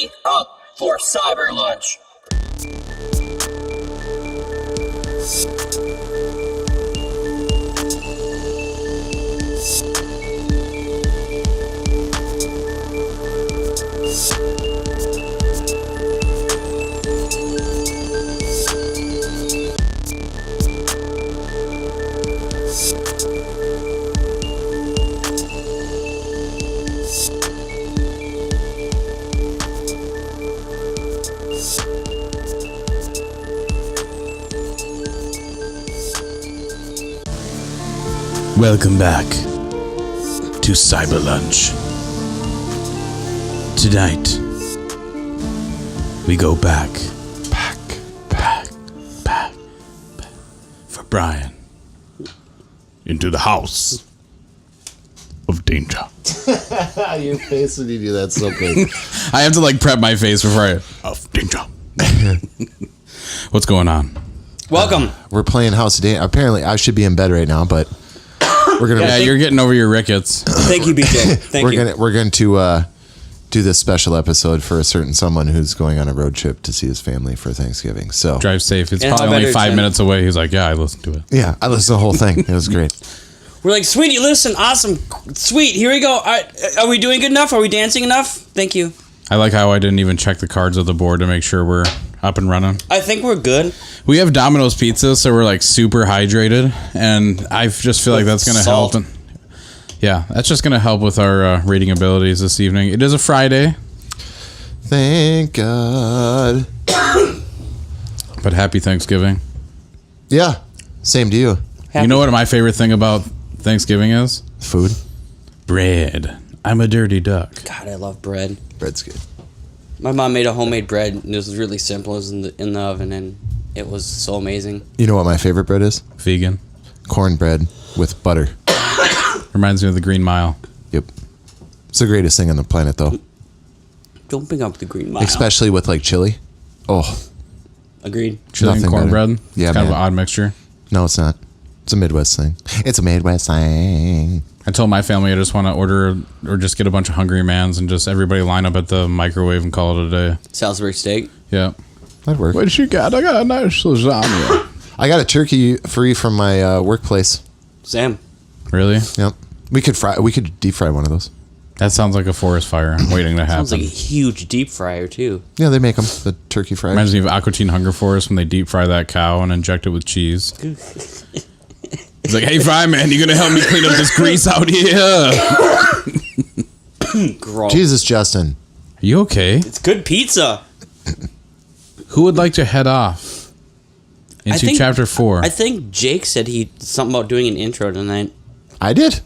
Ready up for Cyber Lunch. Welcome back to Cyber Lunch. Tonight, we go back for Brian into the house of danger. Your face when you do that so good. I have to like prep my face before of danger. What's going on? Welcome. We're playing House of Danger. Apparently, I should be in bed right now, but we're gonna. Yeah, you're getting over your rickets. Thank you, BJ. Thank you. We're going to do this special episode for a certain someone who's going on a road trip to see his family for Thanksgiving. So Drive safe. It's And probably how only better 5 than- minutes away. He's like, yeah, I listened to it. yeah, I listened to the whole thing. It was great. We're like, sweet, you listen, awesome, sweet, here we go. Are we doing good enough? Are we dancing enough? Thank you. I like how I didn't even check the cards of the board to make sure we're up and running. I think we're good. We have Domino's Pizza, so we're like super hydrated, and I just feel like that's going to help. Salt. And, yeah, that's just going to help with our reading abilities this evening. It is a Friday, Thank God. but happy Thanksgiving. Yeah, same to you. You know what my favorite thing about Thanksgiving is? Food. Bread. I'm a dirty duck. God, I love bread. Bread's good. My mom made a homemade bread, and it was really simple. It was in the oven, and it was so amazing. You know what my favorite bread is? Vegan. Cornbread with butter. Reminds me of the Green Mile. Yep. It's the greatest thing on the planet, though. Don't bring up the Green Mile. Especially with like chili. Oh, Agreed. Chili and Nothing cornbread. better. Yeah, it's kind of man. an odd mixture. no, it's not. It's a Midwest thing. It's a Midwest thing. I told my family I just want to order or just get a bunch of Hungry Mans and just everybody line up at the microwave and call it a day. Salisbury steak. Yeah. That'd work. What you got? I got a nice lasagna. I got a turkey free from my workplace. Sam. Really? Yep. We could deep fry one of those. That sounds like a forest fire waiting to happen. Sounds like a huge deep fryer, too. Yeah, they make them. The turkey fries. Reminds me of Aqua Teen Hunger Force when they deep fry that cow and inject it with cheese. He's like, hey, Fry Man, you gonna help me clean up this grease out here? Gross. Jesus, Justin. Are you okay? It's good pizza. Who would like to head off into I think- chapter 4? I think Jake said something about doing an intro tonight. I did.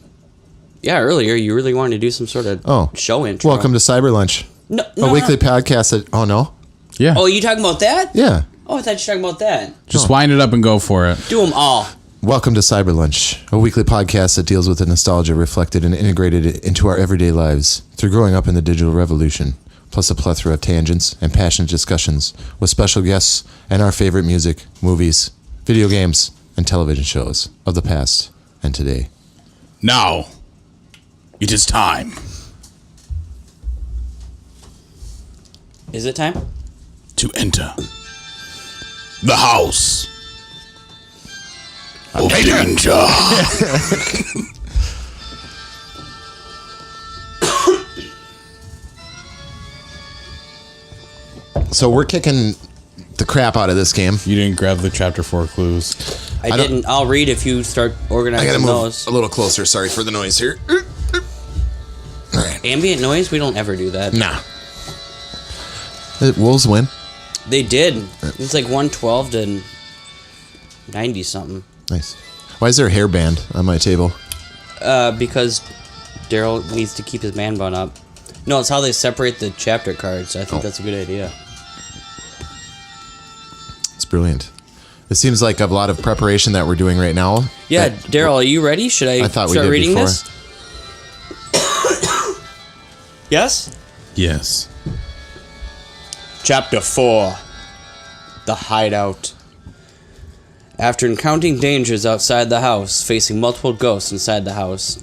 Yeah, earlier you really wanted to do some sort of show intro. Welcome to Cyber Lunch, no, a weekly podcast. Oh no. Yeah. Oh, you talking about that? Yeah. Oh, I thought you were talking about that. Just wind it up and go for it. Do them all. Welcome to Cyber Lunch, a weekly podcast that deals with the nostalgia reflected and integrated into our everyday lives through growing up in the digital revolution, plus a plethora of tangents and passionate discussions with special guests and our favorite music, movies, video games, and television shows of the past and today. Now, it is time. Is it time? To enter the house of danger. So we're kicking the crap out of this game. You didn't grab the chapter 4 clues. I don't- didn't. I'll read if you start I organizing gotta move those. a little closer. Sorry for the noise here. All right. Ambient noise? We don't ever do that. Nah. Wolves win. They did. It's like 112 to 90 something. Nice. Why is there a hairband on my table? Because Daryl needs to keep his man bun up. No, it's how they separate the chapter cards. I think that's a good idea. It's brilliant. It seems like a lot of preparation that we're doing right now. Yeah, That- Daryl, are you ready? Should I thought we start did reading before. this? Yes? Yes. Chapter 4 The Hideout. After encountering dangers outside the house, facing multiple ghosts inside the house,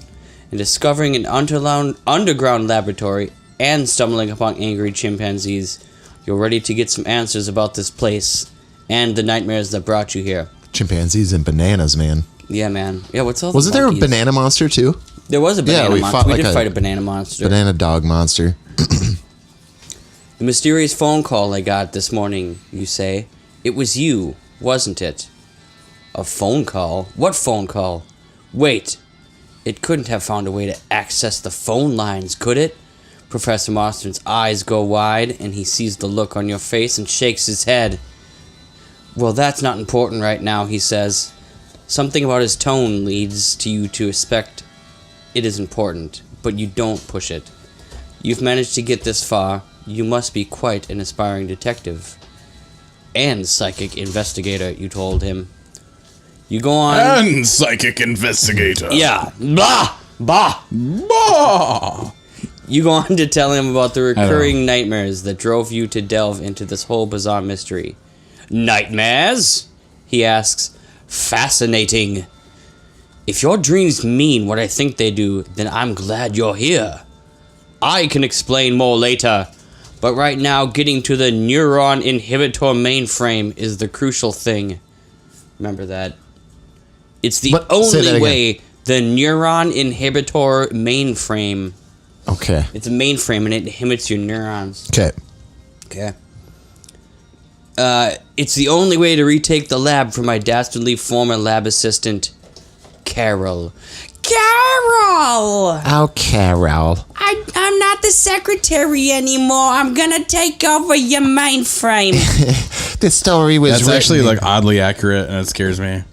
and discovering an underground laboratory and stumbling upon angry chimpanzees. You're ready to get some answers about this place and the nightmares that brought you here. Chimpanzees and bananas, man. Yeah, man. Yeah, what's all Wasn't the there a monkeys? banana monster too? There was a banana we monster. fought We like did a fight a banana monster. Banana dog monster. The mysterious phone call I got this morning, you say. It was you, wasn't it? A phone call? What phone call? Wait. It couldn't have found a way to access the phone lines, could it? Professor Marston's eyes go wide, and he sees the look on your face and shakes his head. Well, that's not important right now, he says. Something about his tone leads to you to expect it is important, but you don't push it. You've managed to get this far. You must be quite an aspiring detective. And psychic investigator, you told him. You go on... And psychic investigator. Yeah. Blah! Bah! Bah! You go on to tell him about the recurring nightmares that drove you to delve into this whole bizarre mystery. Nightmares? He asks. Fascinating. If your dreams mean what I think they do, then I'm glad you're here. I can explain more later, but right now getting to the neuron inhibitor mainframe is the crucial thing. Remember that. It's the What? Say that only again. way the neuron inhibitor mainframe. Okay. It's a mainframe and it inhibits your neurons. Okay. Okay. It's the only way to retake the lab for my dastardly former lab assistant, Carol. Carol! Oh, Carol. I'm not the secretary anymore. I'm gonna take over your mainframe. This story was That's written actually in- like oddly accurate, and it scares me.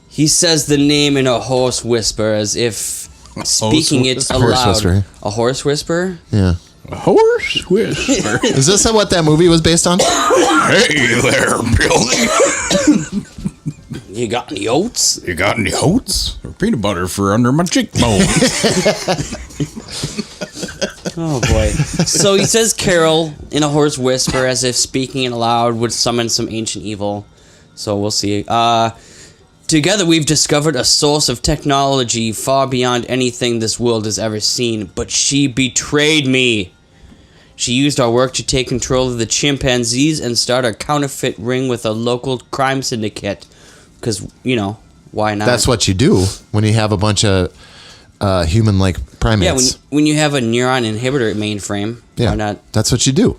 He says the name in a hoarse whisper as if speaking it whisper? Horse aloud. whisper. A horse whisper? Yeah. A horse whisper. Is this what that movie was based on? Hey there, Billy. You got any oats? You got any oats or peanut butter for under my cheekbones? Oh boy. So he says Carol in a hoarse whisper as if speaking it aloud would summon some ancient evil. So we'll see. Together we've discovered a source of technology far beyond anything this world has ever seen, but she betrayed me. She used our work to take control of the chimpanzees and start a counterfeit ring with a local crime syndicate. Because, you know, why not? That's what you do when you have a bunch of human-like Yeah, primates. when you have a neuron inhibitor mainframe, why not? That's what you do.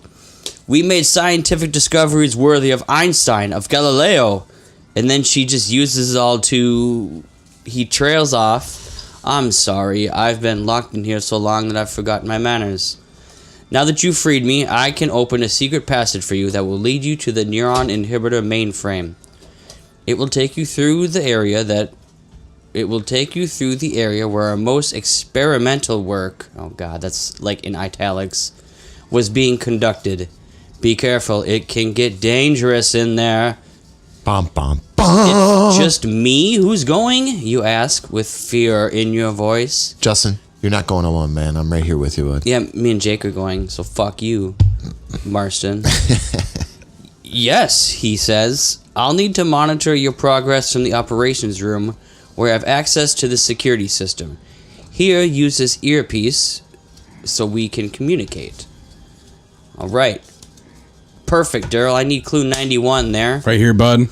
We made scientific discoveries worthy of Einstein, of Galileo. And then she just uses it all to... He trails off. I'm sorry, I've been locked in here so long that I've forgotten my manners. Now that you've freed me, I can open a secret passage for you that will lead you to the neuron inhibitor mainframe. It will take you through the area where our most experimental work, oh god, that's like in italics, was being conducted. Be careful, it can get dangerous in there. Bum, bum, bum. It's just me who's going? You ask, with fear in your voice. Justin, you're not going alone, man. I'm right here with you, bud. Yeah, me and Jake are going, so fuck you, Marston. Yes, he says. I'll need to monitor your progress from the operations room, where I have access to the security system. Here, use this earpiece so we can communicate. Alright. Perfect, Daryl. I need clue 91 there. Right here, bud.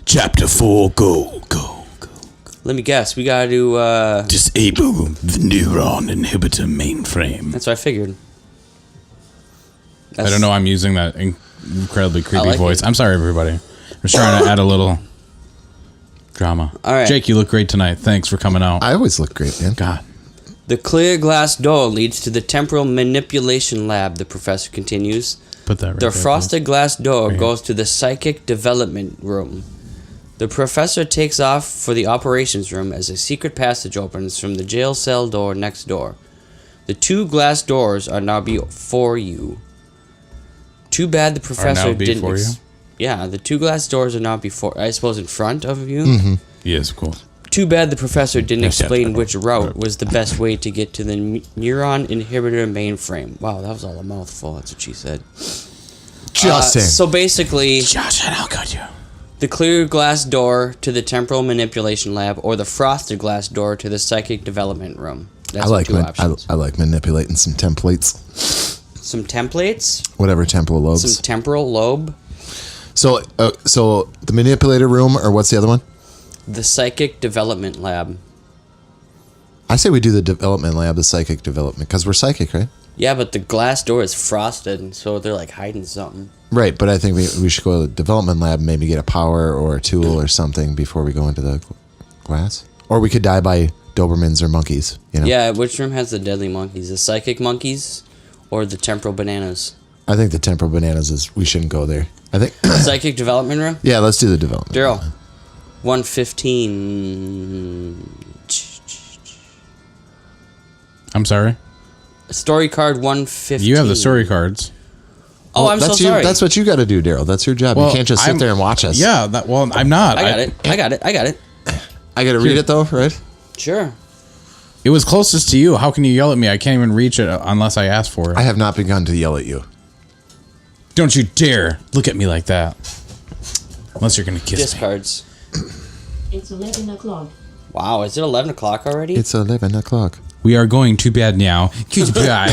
Chapter 4, go. Let me guess. We gotta do, Disable the neuron inhibitor mainframe. That's what I figured. I don't know. I'm using that incredibly creepy like voice. it. I'm sorry, everybody. I'm just trying to add a little drama. All right. Jake, you look great tonight. Thanks for coming out. I always look great, man. God. The clear glass door leads to the temporal manipulation lab, the professor continues. Put that right The there, frosted glass door Right goes to the psychic development room. The professor takes off for the operations room as a secret passage opens from the jail cell door next door. The two glass doors are now before you. Too bad the professor didn't... before you? Yeah, the two glass doors are now before... I suppose in front of you? Mm-hmm. Yes, of course. Too bad the professor didn't Yes, explain yes. which route was the best way to get to the neuron inhibitor mainframe. Wow, that was all a mouthful. That's what she said. Justin. So basically, Justin, how could you? the clear glass door to the temporal manipulation lab or the frosted glass door to the psychic development room. That's I like two options. I like manipulating some templates. Some templates, Whatever temporal lobes. some temporal lobe, So the manipulator room, or what's the other one? the psychic development lab. I say we do the development lab, the psychic development, because we're psychic, right? Yeah, but the glass door is frosted, so they're like hiding something. Right, but I think we should go to the development lab, maybe get a power or a tool or something before we go into the glass. Or we could die by Dobermans or monkeys, you know? Yeah, which room has the deadly monkeys? The psychic monkeys or the temporal bananas? I think the temporal bananas we shouldn't go there. I think, Psychic development room? yeah, let's do the development. Daryl, 115. I'm sorry. Story card 115. You have the story cards. Oh, I'm so that's sorry. That's what you got to do, Daryl. That's your job. you can't just sit there and watch us. Yeah, I'm not. I got it. I got it. I got to read it, though, right? Sure. It was closest to you. How can you yell at me? I can't even reach it unless I ask for it. I have not begun to yell at you. Don't you dare look at me like that. Unless you're going to kiss me. Discards. It's 11 o'clock. Wow, is it 11 o'clock already? It's 11 o'clock. We are going to bed now. Goodbye.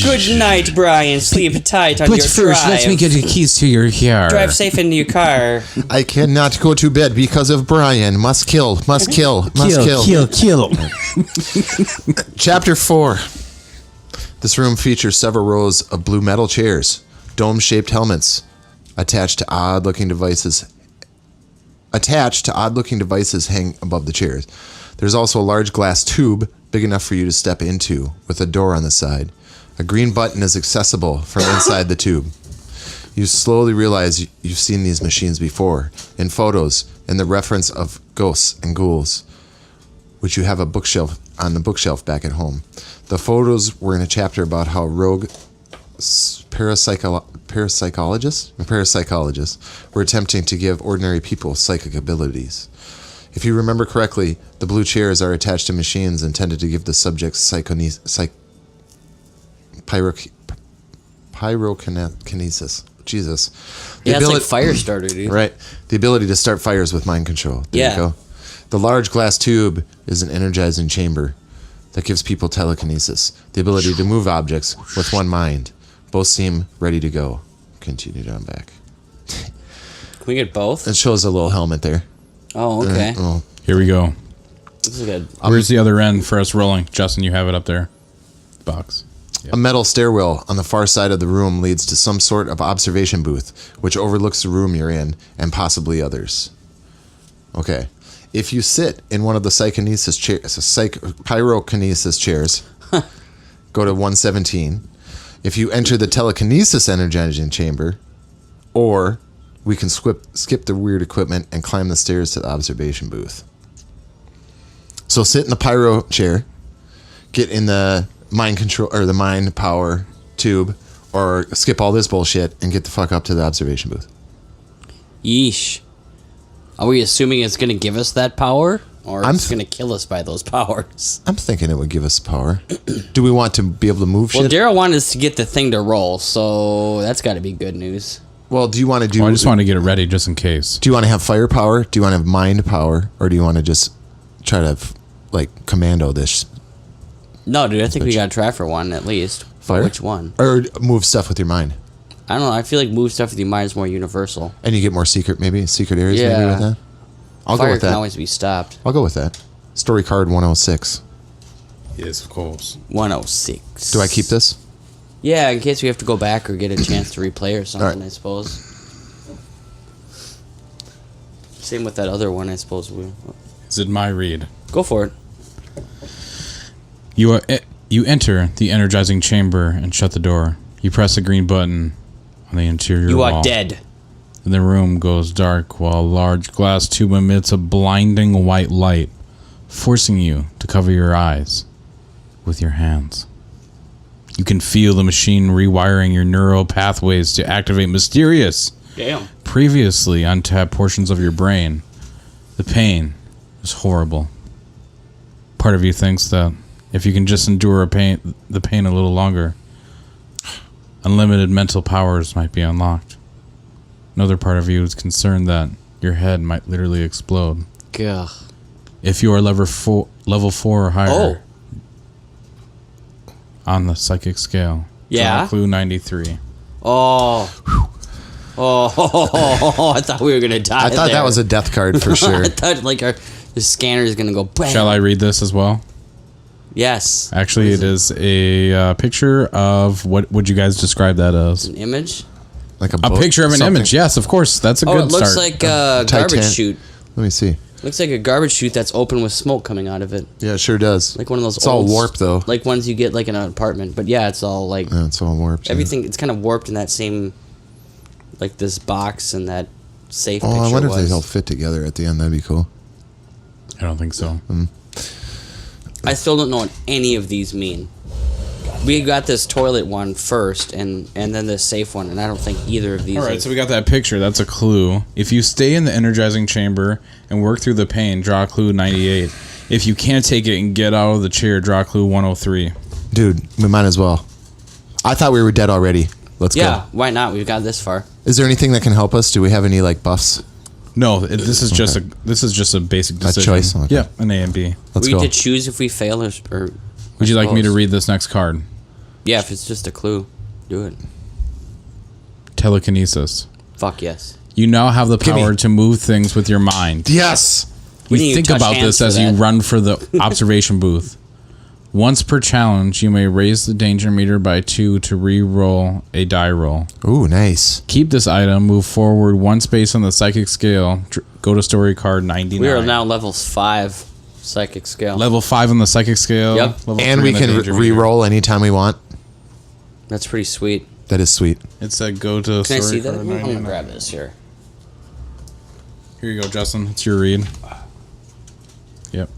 Good night, Brian. Sleep tight on your drive. get the keys to your car. Drive safe into your car. I cannot go to bed because of Brian. Must kill. Must kill. Must kill. Chapter 4. This room features several rows of blue metal chairs, dome-shaped helmets attached to odd-looking devices hang above the chairs. There's also a large glass tube big enough for you to step into with a door on the side. A green button is accessible from inside the tube. You slowly realize you've seen these machines before, in photos, in the reference of ghosts and ghouls, which you have on the bookshelf back at home. The photos were in a chapter about how rogue parapsychologists were attempting to give ordinary people psychic abilities. If you remember correctly, the blue chairs are attached to machines intended to give the subject pyrokinesis. Jesus. Yeah, it's like fire starter, dude. Right. The ability to start fires with mind control. There you go. The large glass tube is an energizing chamber that gives people telekinesis, the ability to move objects with one mind. Both seem ready to go. Continue down back. Can we get both? It shows a little helmet there. Oh, okay. Here we go. This is good. Where's the other end for us rolling? Justin, you have it up there. Box. A metal stairwell on the far side of the room leads to some sort of observation booth, which overlooks the room you're in and possibly others. Okay. If you sit in one of the pyrokinesis chairs, go to 117. If you enter the telekinesis energizing chamber, or we can skip the weird equipment and climb the stairs to the observation booth. So sit in the pyro chair, get in the mind control or the mind power tube, or skip all this bullshit and get the fuck up to the observation booth. Yeesh. Are we assuming it's going to give us that power? Or I'm it's going to kill us by those powers? I'm thinking it would give us power. Do we want to be able to move Well, shit? Daryl wanted us to get the thing to roll, so that's got to be good news. Well, do you want to do? Well, I just want to get it ready just in case. Do you want to have firepower? Do you want to have mind power, or do you want to just try to like commando this No, dude, I think we got to try for one at least. fire? Which one? Or move stuff with your mind, I don't know. I feel like move stuff with your mind is more universal. and you get more secret areas maybe Yeah. with that. I'll Fire go with can that. always be stopped. I'll go with that. Story card 106. Yes, of course. 106. Do I keep this? Yeah, in case we have to go back or get a chance to replay or something, Alright. I suppose. Same with that other one, I suppose. Is it my read? Go for it. You enter the energizing chamber and shut the door. You press the green button on the interior You wall. are dead. And the room goes dark while a large glass tube emits a blinding white light, forcing you to cover your eyes with your hands. You can feel the machine rewiring your neural pathways to activate mysterious, previously untapped portions of your brain. The pain is horrible. Part of you thinks that if you can just endure the pain a little longer, unlimited mental powers might be unlocked. Another part of you is concerned that your head might literally explode. Gah. If you are level 4 or higher, on the psychic scale. Yeah? Draw clue 93. Oh. Oh, I thought we were going to die I thought there. that was a death card for sure. I thought like the scanner is going to go bam. Shall I read this as well? Yes. Actually, it is a picture of what would you guys describe that as? An image? Like A picture of an image. Yes, of course. That's a Oh, good it looks start. like a garbage Titan- chute. Let me see. Looks like a garbage chute that's open with smoke coming out of it. Yeah, it sure does. Like one of those It's all old- warped though. Like ones you get like in an apartment. But yeah, it's all like Yeah, it's all warped. everything. It's kind of warped in that same, like this box and that safe Oh, picture I wonder if was. they all fit together at the end. That'd be cool. I don't think so. I still don't know what any of these mean. We got this toilet one first, and then this safe one, and I don't think either of these. All right, are- so we got that picture. That's a clue. If you stay in the energizing chamber and work through the pain, draw clue 98. If you can't take it and get out of the chair, draw clue 103. Dude, we might as well. I thought we were dead already. Let's yeah, go. why not? We've got this far. Is there anything that can help us? Do we have any like buffs? No, this is just a basic decision. choice? Okay. Yeah, an A and B. Let's we go. get to choose if we fail or Would you like me to suppose. read this next card? Yeah, if it's just a clue, do it. Telekinesis. Fuck yes. You now have the Gimme. power to move things with your mind. Yes. We didn't You even think touch about hands this for as you that. run for the observation booth. Once per challenge, you may raise the danger meter by 2 to re-roll a die roll. Ooh, nice. Keep this item, move forward one space on the psychic scale, go to story card 99. We are now level 5 psychic scale. Level 5 on the psychic scale. Yep. Level And 3 we on the can danger meter. re-roll anytime we want. That's pretty sweet. That is sweet. It said go to Can I story see that? card I'm gonna 99. grab this here. Here you go, Justin. It's your read. Yep.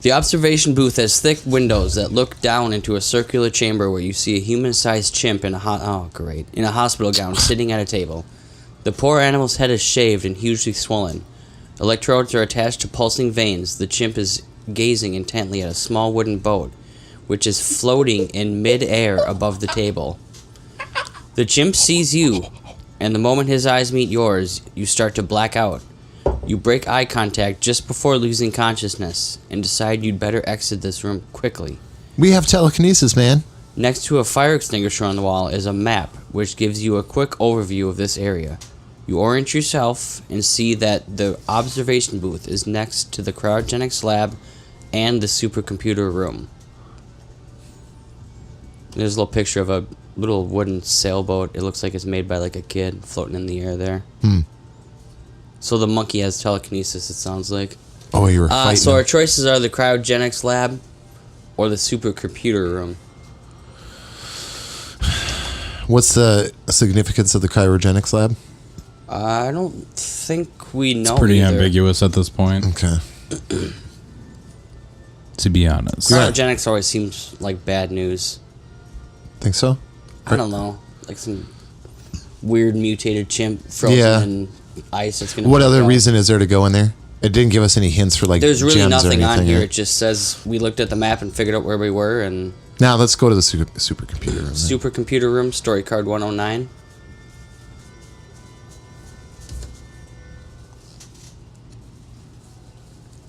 The observation booth has thick windows that look down into a circular chamber where you see a human-sized chimp in a hospital gown sitting at a table. The poor animal's head is shaved and hugely swollen. Electrodes are attached to pulsing veins. The chimp is gazing intently at a small wooden boat, which is floating in mid-air above the table. The chimp sees you, and the moment his eyes meet yours, you start to black out. You break eye contact just before losing consciousness and decide you'd better exit this room quickly. We have telekinesis, man. Next to a fire extinguisher on the wall is a map which gives you a quick overview of this area. You orient yourself and see that the observation booth is next to the cryogenics lab and the supercomputer room. There's a little picture of a little wooden sailboat. It looks like it's made by like a kid floating in the air there. So the monkey has telekinesis, it sounds like. Oh, you were fighting. So our choices are the cryogenics lab or the supercomputer room. What's the significance of the cryogenics lab? I don't think we know. It's pretty either. ambiguous at this point, Okay. to be honest. Cryogenics always seems like bad news. Think so? I don't know, like some weird mutated chimp frozen Yeah. in ice. That's gonna. What break other out. reason is there to go in there? It didn't give us any hints for like There's really gems nothing or on anything. here. yeah. It just says we looked at the map and figured out where we were. And Now let's go to the supercomputer room. then. supercomputer room, story card 109.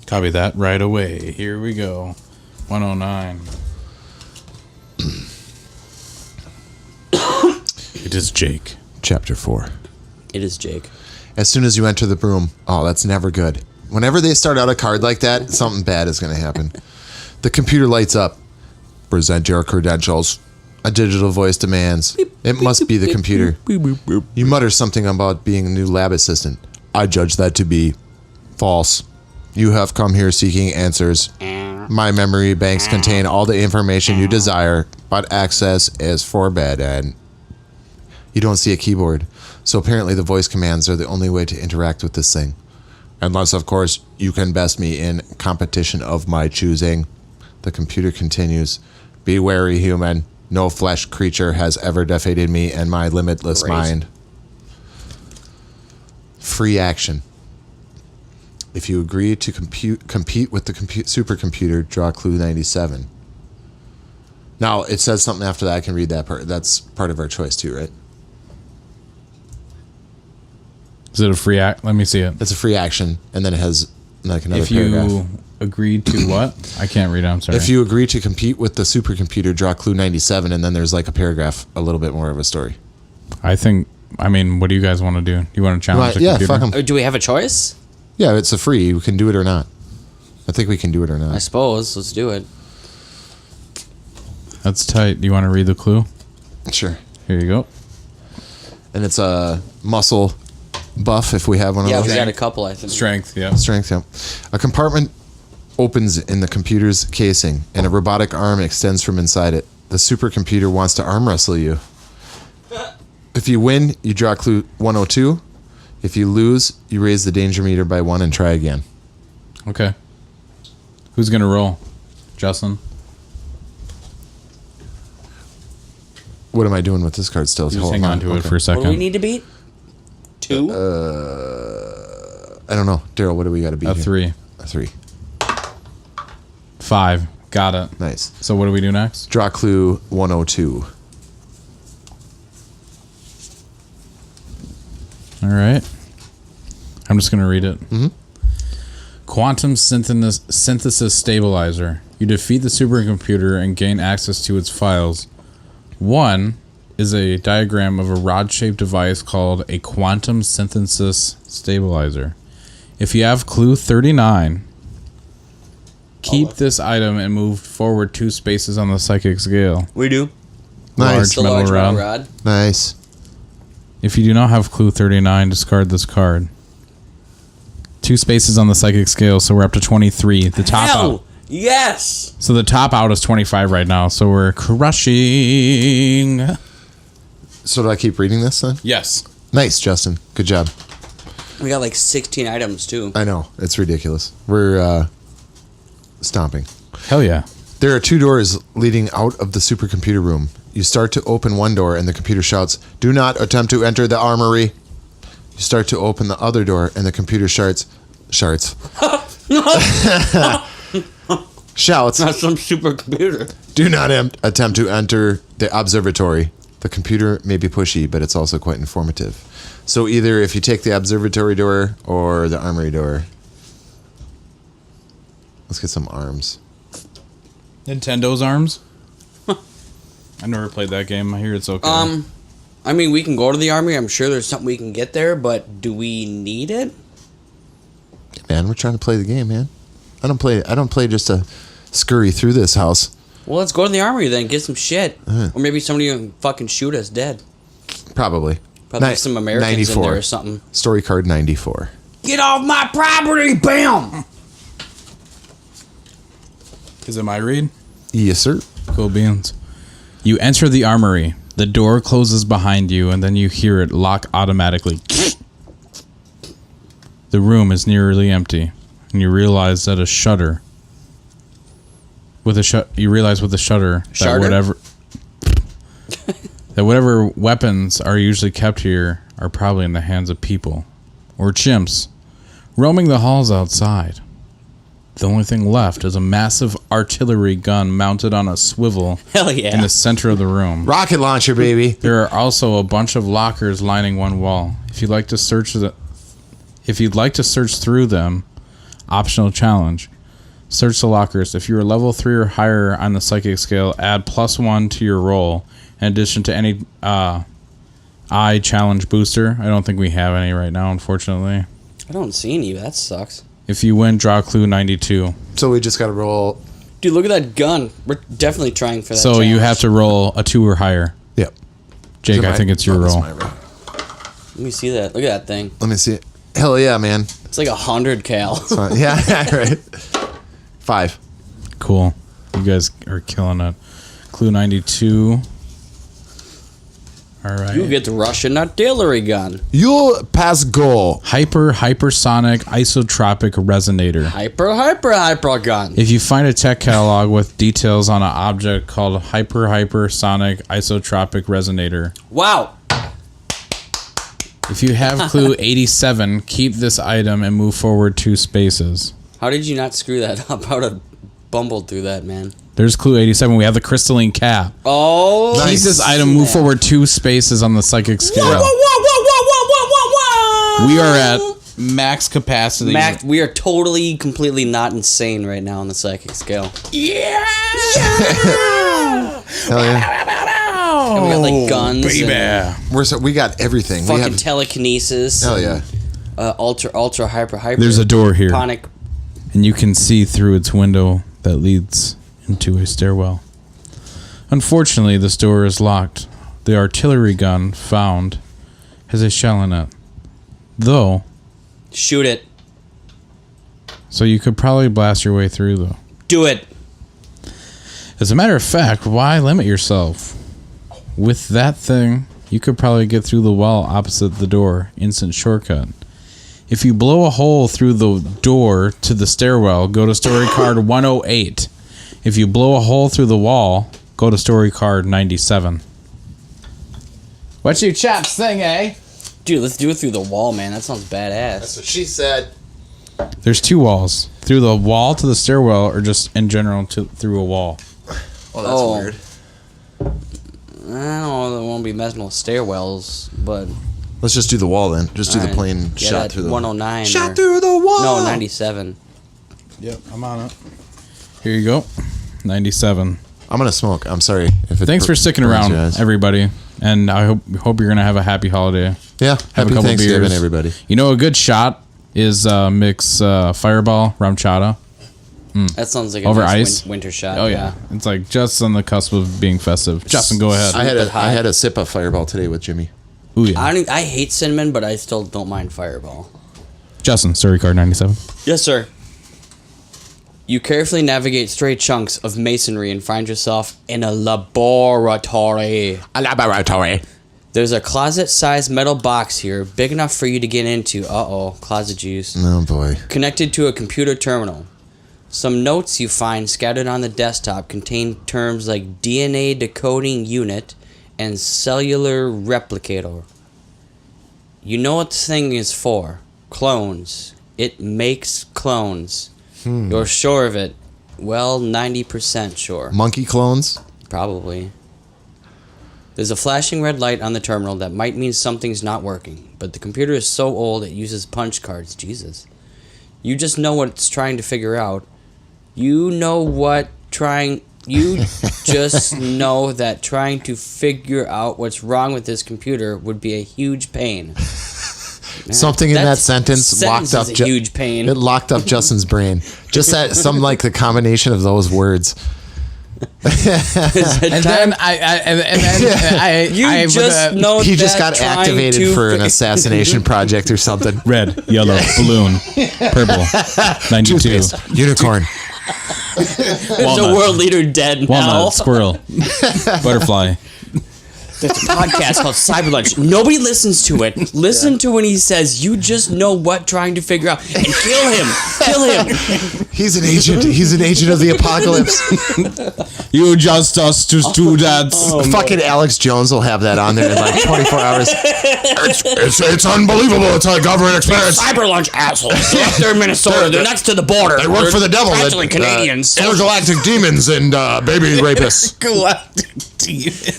Copy that right away. Here we go. 109. It is Jake. Chapter 4. It is Jake. As soon as you enter the room, oh, that's never good. Whenever they start out a card like that, something bad is going to happen. The computer lights up. Present your credentials. A digital voice demands. It must be the computer. You mutter something about being a new lab assistant. I judge that to be false. You have come here seeking answers. My memory banks contain all the information you desire, but access is forbidden. You don't see a keyboard, so apparently the voice commands are the only way to interact with this thing. Unless, of course, you can best me in competition of my choosing. The computer continues. Be wary, human. No flesh creature has ever defeated me and my limitless Great. mind. Free action. If you agree to compete with the supercomputer, draw clue 97. Now, it says something after that. I can read that part. That's part of our choice too, right? Is it a free act? Let me see it. It's a free action, and then it has like another If paragraph. you agree to what? I can't read it. I'm sorry. If you agree to compete with the supercomputer, draw clue 97, and then there's like a paragraph, a little bit more of a story. I mean, what do you guys want to do? Do you want to challenge the Yeah, computer? fuck 'em. Do we have a choice? Yeah, it's a free. You can do it or not. I think we can do it or I not. suppose. Let's do it. That's tight. Do you want to read the clue? Sure. Here you go. And it's a muscle buff if we have one of Yeah, those. we got a couple, I think. Strength, yeah. Strength, yeah. A compartment opens in the computer's casing, and a robotic arm extends from inside it. The supercomputer wants to arm wrestle you. If you win, you draw clue 102. If you lose, you raise the danger meter by 1 and try again. Okay. Who's going to roll? Justin? What am I doing with this card still? Just Hold hang on to it okay. for a What second. do we need to beat? 2? I don't know. Daryl, what do we got to beat A here? 3. A 3. 5. Got it. Nice. So what do we do next? Draw clue 102. All right. I'm just going to read it. Mm-hmm. Quantum synthesis stabilizer. You defeat the supercomputer and gain access to its files. 1 is a diagram of a rod-shaped device called a quantum synthesis stabilizer. If you have clue 39, keep this item and move forward 2 spaces on the psychic scale. We do. Nice. The Metal large rod. metal rod. Nice. If you do not have clue 39, discard this card. 2 spaces on the psychic scale, so we're up to 23. The top Hell! out. Yes! So the top out is 25 right now, so we're crushing. So do I keep reading this then? Yes. Nice, Justin. Good job. We got like 16 items, too. I know. It's ridiculous. We're stomping. Hell yeah. There are 2 doors leading out of the supercomputer room. You start to open one door and the computer shouts, "Do not attempt to enter the armory." You start to open the other door and the computer shouts. Shouts. Not some supercomputer. Do not attempt to enter the observatory. The computer may be pushy, but it's also quite informative. So either if you take the observatory door or the armory door. Let's get some arms. Nintendo's arms? I never played that game. I hear it's okay. I mean, we can go to the army. I'm sure there's something we can get there, but do we need it? Man, we're trying to play the game, man. I don't play just to scurry through this house. Well, let's go to the armory then, get some shit. Or maybe somebody can fucking shoot us dead. Probably. Probably some Americans in there or something. Story card 94. Get off my property, bam! Is it my read? Yes, sir. Cool beans. You enter the armory. The door closes behind you, and then you hear it lock automatically. The room is nearly empty, and you realize that a shutter. You realize with a shutter that Shutter? whatever weapons are usually kept here are probably in the hands of people or chimps roaming the halls outside. The only thing left is a massive artillery gun mounted on a swivel Hell yeah. in the center of the room. Rocket launcher, baby. There are also a bunch of lockers lining one wall. If you'd like to search through them, optional challenge. Search the lockers. If you are level 3 or higher on the psychic scale, add +1 to your roll. In addition to any eye challenge booster. I don't think we have any right now, unfortunately. I don't see any. That sucks. If you win, draw clue 92. So we just got to roll. Dude, look at that gun. We're definitely trying for that. So you challenge. have to roll a 2 or higher. Yep. Jake, I think it's your that's roll. my roll. Let me see that. Look at that thing. Let me see it. Hell yeah, man. It's like 100 cal. Fine. Yeah, right. 5. Cool. You guys are killing it. Clue 92. All right. You get the Russian artillery gun. You'll pass goal. Hypersonic isotropic resonator. Hyper gun. If you find a tech catalog with details on an object called hypersonic isotropic resonator. Wow. If you have clue 87, keep this item and move forward 2 spaces. How did you not screw that up? I would have bumbled through that, man. There's clue 87. We have the crystalline cap. Oh. Nice. Keep this item, move forward 2 spaces on the psychic scale. Whoa. We are at max capacity. Mac, we are totally, completely not insane right now on the psychic scale. Hell yeah. And we got like guns, baby. and We got everything. fucking We have. telekinesis. Hell yeah. Ultra, hyper. There's a door here. Ponic. And you can see through its window that leads into a stairwell. Unfortunately, this door is locked. The artillery gun found has a shell in it. Though, Shoot it. so you could probably blast your way through, though. Do it. As a matter of fact, why limit yourself? With that thing, you could probably get through the wall opposite the door. Instant shortcut. If you blow a hole through the door to the stairwell, go to story card 108. If you blow a hole through the wall, go to story card 97. What's your chaps thing, eh? Dude, let's do it through the wall, man. That sounds badass. That's what she said. There's two walls. Through the wall to the stairwell, or just in general through a wall. Oh, that's Oh. weird. I don't know. They won't be messing with stairwells, but Let's just do the wall then. Just do the Alright. plain Yeah, shot that through the 109 Shot or- through the wall. no 97. Yep, I'm on it. Here you go. 97. I'm gonna smoke. I'm sorry. If it Thanks for sticking burns around, your eyes. everybody. And I hope you're going to have a happy holiday. Yeah. Have Happy a couple Thanksgiving, beers. everybody. You know, a good shot is mix Fireball, rum chata That sounds like a Over nice ice? winter shot. Oh, yeah. It's like just on the cusp of being festive. Justin, go ahead. I had a sip of Fireball today with Jimmy. Ooh, yeah. I hate cinnamon, but I still don't mind Fireball. Justin, story card 97. Yes, sir. You carefully navigate stray chunks of masonry and find yourself in a laboratory. A laboratory. There's a closet-sized metal box here, big enough for you to get into. Uh-oh, closet juice. Oh boy. Connected to a computer terminal. Some notes you find scattered on the desktop contain terms like DNA decoding unit and cellular replicator. You know what this thing is for. Clones. It makes clones. You're sure of it. Well, 90% sure. Monkey clones. Probably. There's a flashing red light on the terminal that might mean something's not working, but the computer is so old it uses punch cards. Jesus. You just know what it's trying to figure out. You just know that trying to figure out what's wrong with this computer would be a huge pain. Something in that sentence sentence locked up. is a huge pain. It locked up Justin's brain. Just that, some like the combination of those words. And then I You just know He just that got trying activated to for an fi- assassination project or something. red, yellow, balloon, purple, 92, Toothpaste. Unicorn. There's a walnut, world leader dead now. walnut, squirrel, butterfly. There's a podcast called Cyber Lunch. Nobody listens to it. Listen to when he says, "You just know what," trying to figure out, and kill him. Kill him. He's an agent. He's an agent of the apocalypse. You just us to do that. Fucking Alex Jones will have that on there in like 24 hours. It's unbelievable. It's a government experience. Cyber Lunch assholes. They're up there in Minnesota. They're next to the border. They work for the devil. Practically Canadians. Intergalactic demons and baby rapists.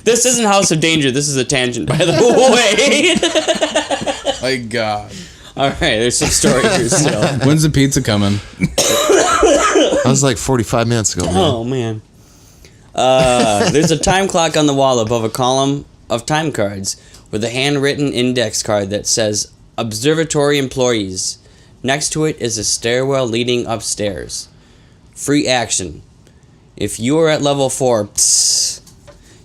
This isn't House of Danger. This is a tangent, by the way. My God. All right, there's some story here still. When's the pizza coming? That was like 45 minutes ago, man. Oh man. There's a time clock on the wall above a column of time cards with a handwritten index card that says Observatory Employees. Next to it is a stairwell leading upstairs. Free action. If you are at level 4,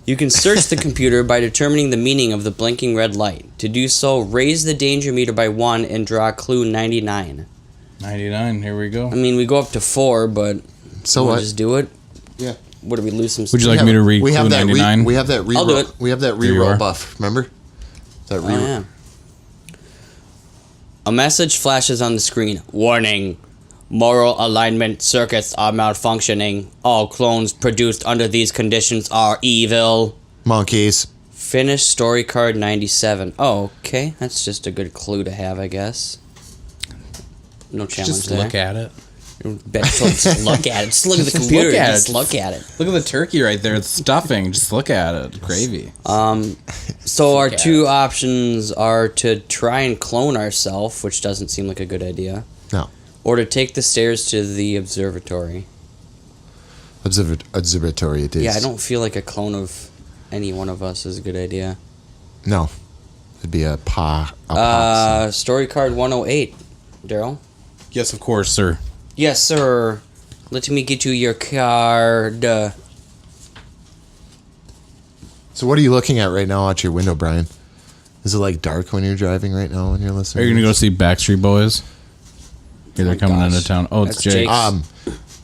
you can search the computer by determining the meaning of the blinking red light. To do so, raise the danger meter by 1 and draw clue 99. 99, here we go. I mean, we go up to 4, but So we'll what? just do it. Yeah. What do we lose some? Would you like me to read we clue have that 99? we have that reroll. I'll do it. We have that There you reroll are. buff. Remember? That Oh, reroll. yeah. A message flashes on the screen. Warning. Moral alignment circuits are malfunctioning. All clones produced under these conditions are evil. Monkeys. Finish story card 97. Oh, okay. That's just a good clue to have, I guess. No challenge Just there. look at it. Just look at it. Just look at the computer. look at Just it. look at it. Look at the turkey right there. It's stuffing. Just look at it. Gravy. So our at two options are to try and clone ourselves, which doesn't seem like a good idea, No. or to take the stairs to the observatory. Observatory it is. Yeah, I don't feel like a clone of any one of us is a good idea. No. It'd be a pox. Story card 108, Daryl. Yes, of course, sir. Yes, sir. Let me get you your card. So what are you looking at right now out your window, Brian? Is it like dark when you're driving right now when you're Are listening? you going to go see Backstreet Boys? Here they're Oh, coming gosh. into town. Oh, it's That's Jake. Jake's.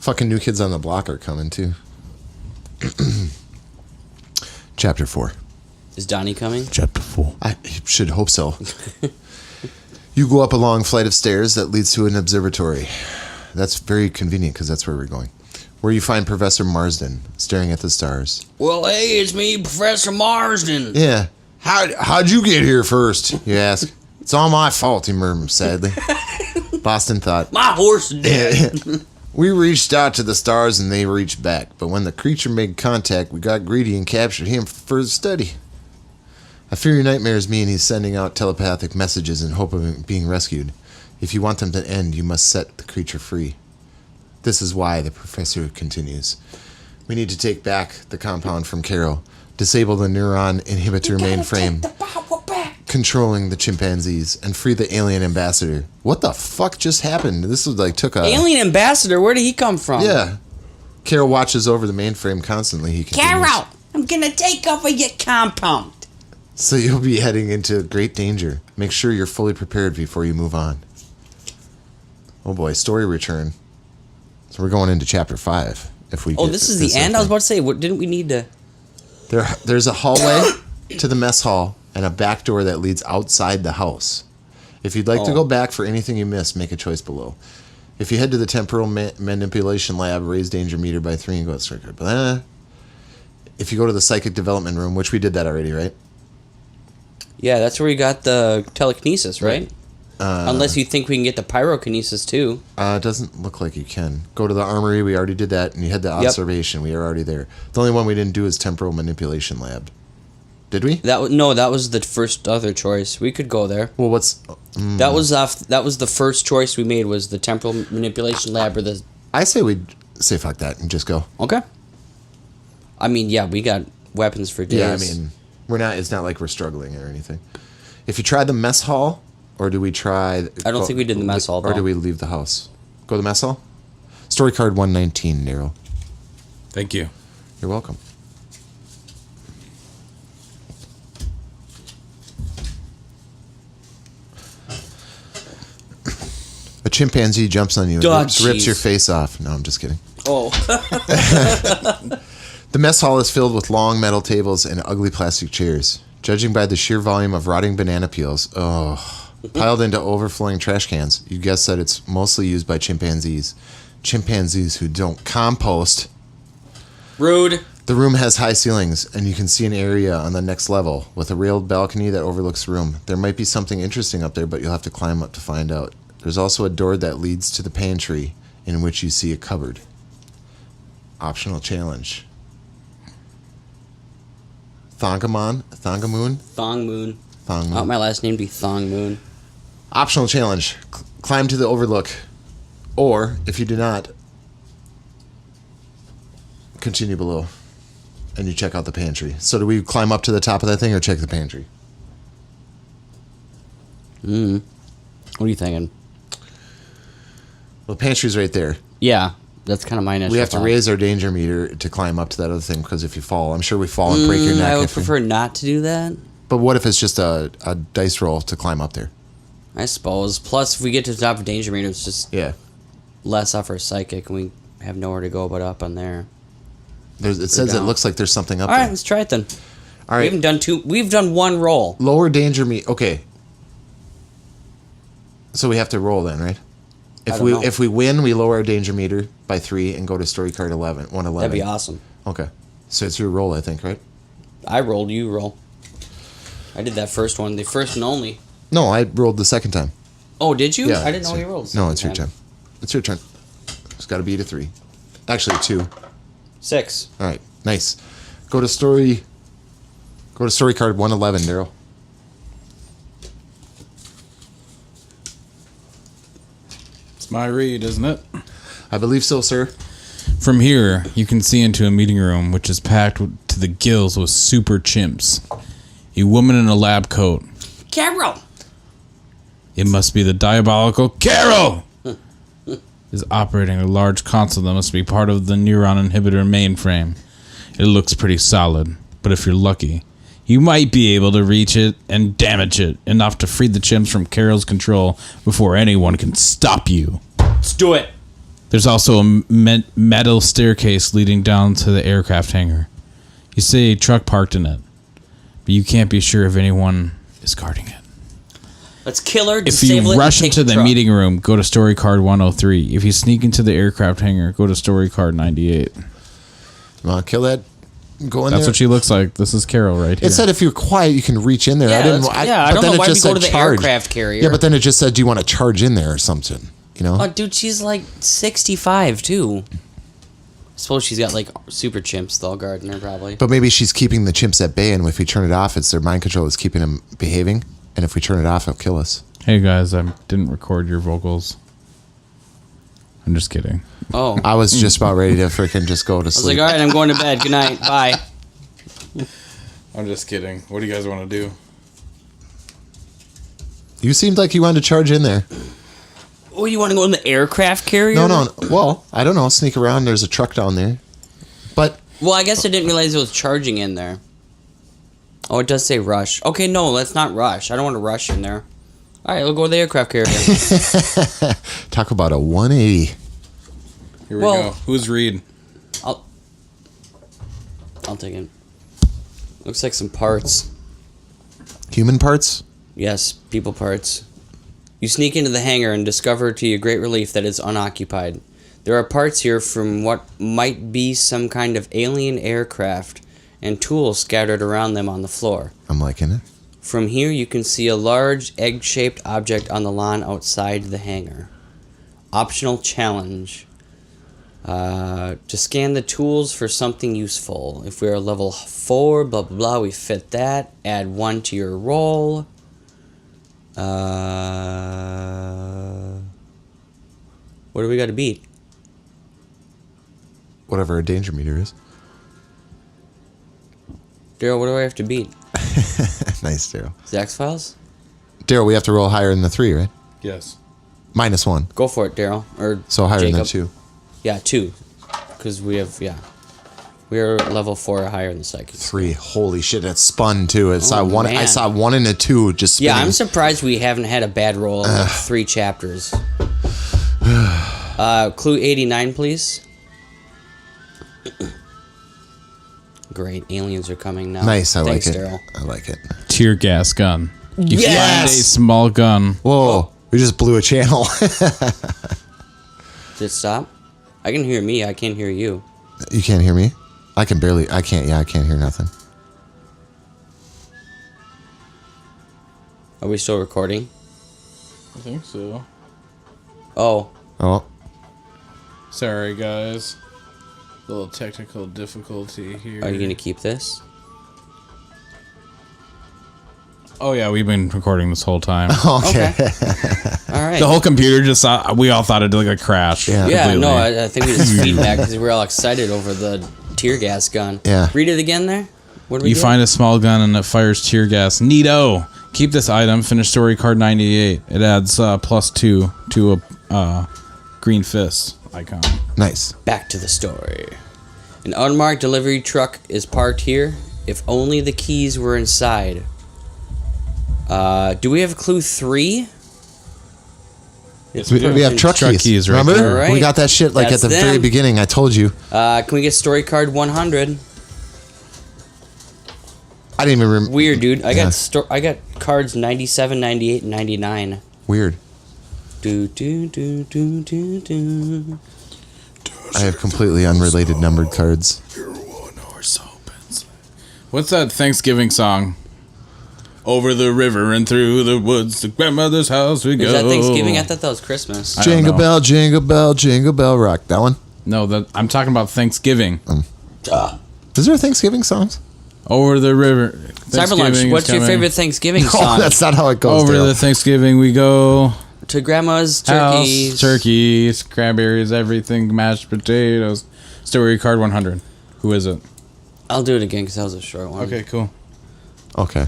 Fucking New Kids on the Block are coming too. Chapter 4. Is Donnie coming? Chapter 4. I should hope so. You go up a long flight of stairs that leads to an observatory. That's very convenient because that's where we're going. Where you find Professor Marsden staring at the stars. Well, hey, it's me, Professor Marsden. Yeah. How'd you get here first? You ask. It's all my fault, he murmured sadly. Boston thought. My horse is dead. We reached out to the stars and they reached back, but when the creature made contact, we got greedy and captured him for further study. I fear your nightmares mean he's sending out telepathic messages in hope of being rescued. If you want them to end, you must set the creature free. This is why, the professor continues. We need to take back the compound from Carol, disable the neuron inhibitor mainframe, controlling the chimpanzees, and free the alien ambassador. What the fuck just happened? This was like took a... Alien ambassador, where did he come from? Yeah. Carol watches over the mainframe constantly. He continues. Carol, I'm gonna take over your compound. So you'll be heading into great danger. Make sure you're fully prepared before you move on. Oh boy, story return. So we're going into chapter 5. If we Oh, get this is the end? I was about to say, what didn't we need to... There's a hallway to the mess hall and a back door that leads outside the house. If you'd like to Oh. go back for anything you missed, make a choice below. If you head to the temporal manipulation lab, raise danger meter by 3 and go straight. If you go to the psychic development room, which we did that already, right? Yeah, that's where we got the telekinesis, right? Unless you think we can get the pyrokinesis, too. It doesn't look like you can. Go to the armory, we already did that, and you had the Yep. observation, we are already there. The only one we didn't do is temporal manipulation lab. Did we? That was the first other choice. We could go there. Well, what's... That was the first choice we made, was the temporal manipulation lab or the... I say we say fuck that and just go. Okay. I mean, yeah, we got weapons for days. Yeah, I mean, it's not like we're struggling or anything. If you try the mess hall, or do we try... I don't think we did the mess hall, Or though. do we leave the house? Go to the mess hall? Story card 119, Nero. Thank you. You're welcome. A chimpanzee jumps on you and Oh, rips jeez. your face off. No, I'm just kidding. Oh. The mess hall is filled with long metal tables and ugly plastic chairs. Judging by the sheer volume of rotting banana peels, piled into overflowing trash cans, you guess that it's mostly used by chimpanzees. Chimpanzees who don't compost. Rude. The room has high ceilings, and you can see an area on the next level with a railed balcony that overlooks the room. There might be something interesting up there, but you'll have to climb up to find out. There's also a door that leads to the pantry, in which you see a cupboard. Optional challenge. Thongamoon? Thong Moon. I want my last name to be Thong Moon. Optional challenge. Climb to the overlook. Or, if you do not, continue below. And you check out the pantry. So do we climb up to the top of that thing or check the pantry? What are you thinking? Well, the pantry's right there. Yeah, that's kind of my initial We have to thought. raise our danger meter to climb up to that other thing because if you fall, I'm sure we fall and break your neck. I would if we- prefer not to do that, But what if it's just a dice roll to climb up there? I suppose. Plus, if we get to the top of danger meter, it's just Yeah. less off our psychic, and we have nowhere to go but up on there. It says it down. looks like there's something up All right, there. let's try it then. All We right. haven't done two. We've done one roll. Lower danger meter. Okay. So we have to roll then, right? I don't know. If we win, we lower our danger meter by 3 and go to story card 111. That'd be awesome. Okay. So it's your roll, I think, right? I rolled, you roll. I did that first one, the first and only. No, I rolled the second time. Oh, did you? Yeah. I didn't know you rolled. No, it's your second turn. It's your turn. It's got to beat a 3. Actually, 2. 6. All right, nice. Go to story card 111, Daryl. It's my read, isn't it? I believe so, sir. From here, you can see into a meeting room which is packed to the gills with super chimps. A woman in a lab coat. Carol! It must be the diabolical Carol! Is operating a large console that must be part of the neuron inhibitor mainframe. It looks pretty solid, but if you're lucky, you might be able to reach it and damage it enough to free the chimps from Carol's control before anyone can stop you. Let's do it! There's also a metal staircase leading down to the aircraft hangar. You see a truck parked in it, but you can't be sure if anyone is guarding it. Let's kill her, If disable it, you rush and take into the truck. meeting room, go to story card 103. If you sneak into the aircraft hangar, go to story card 98. You want to kill that? Go in That's there. what she looks like. This is Carol right here. It said if you're quiet, you can reach in there. Yeah, I didn't. that's- I I but don't then know it why just we go to said the charge. aircraft carrier. Yeah, but then it just said, "Do you want to charge in there or something?" You know. Oh, dude, she's like 65, too. I suppose she's got, like, super chimps, though, guarding her, probably. But maybe she's keeping the chimps at bay, and if we turn it off, it's their mind control is keeping them behaving. And if we turn it off, it'll kill us. Hey guys, I didn't record your vocals. I'm just kidding. Oh. I was just about ready to freaking just go to I was sleep. like, all right, I'm going to bed. Good night. Bye. I'm just kidding. What do you guys want to do? You seemed like you wanted to charge in there. Oh, you want to go in the aircraft carrier? No. Well, I don't know. Sneak around. There's a truck down there. But Well, I guess I didn't realize it was charging in there. Oh, it does say rush. Okay, no, let's not rush. I don't want to rush in there. All right, we'll go to the aircraft carrier. talk about a 180. Here we Well- go. Who's Reed? I'll take it. Looks like some parts. Human parts? Yes, people parts. You sneak into the hangar and discover to your great relief that it's unoccupied. There are parts here from what might be some kind of alien aircraft and tools scattered around them on the floor. I'm liking it. From here you can see a large egg-shaped object on the lawn outside the hangar. Optional challenge. To scan the tools for something useful. If we are level 4, blah blah blah, we fit that. Add 1 to your roll. What do we got to beat? Whatever a danger meter is. Daryl, what do I have to beat? Nice, Daryl. Is it X-Files? Daryl, we have to roll higher than the 3, right? Yes. -1. Go for it, Daryl. Or So higher than Jacob. 2. Yeah, 2. Because we have, yeah. We are level 4 or higher in the psychic. 3. Holy shit, it spun too. I saw one. I man. saw 1 and a 2 just spinning. Yeah, I'm surprised we haven't had a bad roll in like 3 chapters. Clue 89, please. Great, aliens are coming now. Nice, I Thanks, like it. Daryl. I like it. Tear gas gun. You Yes! find a small gun. Whoa, we just blew a channel. Did it stop? I can hear me, I can't hear you. You can't hear me? I can't hear nothing. Are we still recording? I think so. Oh, Oh, Sorry, guys. A little technical difficulty here. are you gonna keep this? Oh yeah, we've been recording this whole time. okay. All right. The whole computer just thought, we all thought it'd like a crash. Yeah. Yeah, completely. no, I think we just feedback because we're all excited over the tear gas gun. Yeah. Read it again there. What do we You do? find a small gun and it fires tear gas. Neato! Keep this item. Finish story card 98. It adds +2 to a green fist icon. Nice. Back to the story. An unmarked delivery truck is parked here. If only the keys were inside. Do we have clue 3? We have truck keys. right Remember? there. All right. We got that shit like That's at the very them. beginning. I told you. Can we get story card 100? I didn't even remember. Weird, dude. I Yeah. got cards 97, 98, and 99. Weird. Do do do do do do. I have completely unrelated numbered cards. What's that Thanksgiving song? Over the river and through the woods to grandmother's house we go. Is that Thanksgiving? I thought that was Christmas. I don't Jingle know. bell, jingle bell, jingle bell rock. That one? No, I'm talking about Thanksgiving. Is there a Thanksgiving song? Over the river. Cyber Lunch, what's your favorite Thanksgiving song? Oh, that's not how it goes. Over Dale. the Thanksgiving we go. To Grandma's House, turkeys. turkeys, cranberries, everything, mashed potatoes. Story card 100. Who is it? I'll do it again because that was a short one. Okay, cool. Okay.